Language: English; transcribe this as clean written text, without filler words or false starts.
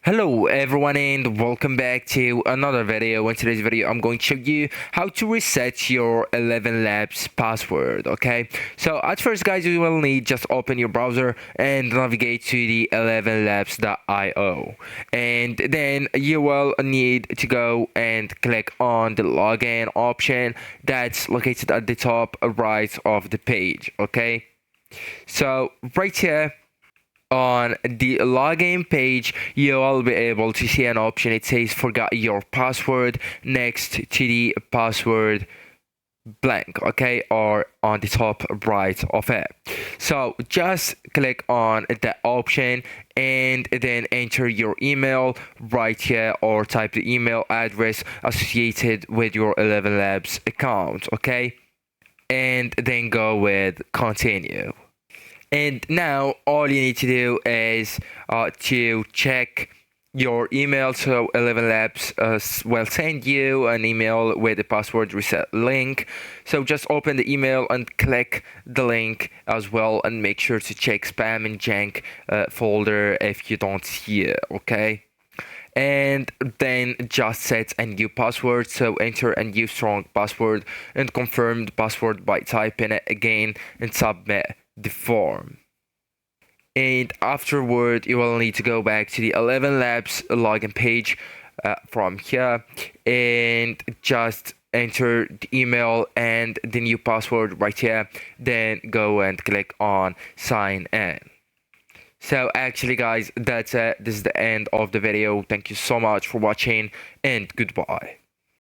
Hello everyone and welcome back to another video. In today's video I'm going to show you how to reset your ElevenLabs password. Okay, so at first guys, you will need just open your browser and navigate to the ElevenLabs.io, and then you will need to go and click on the login option that's located at the top right of the page. Okay, so right here on the login page, you will be able to see an option. It says forgot your password next to the password blank, okay, or on the top right of it. So just click on that option and then enter your email right here, or type the email address associated with your ElevenLabs account, okay, and then go with continue. And now all you need to do is to check your email. So ElevenLabs will send you an email with the password reset link. So just open the email and click the link as well, and make sure to check spam and junk folder if you don't see it, okay? And then just set a new password. So enter a new strong password and confirm the password by typing it again and submit the form. And afterward you will need to go back to the ElevenLabs login page from here, and just enter the email and the new password right here, then go and click on sign in. So actually guys, that's it. This is the end of the video. Thank you so much for watching and goodbye.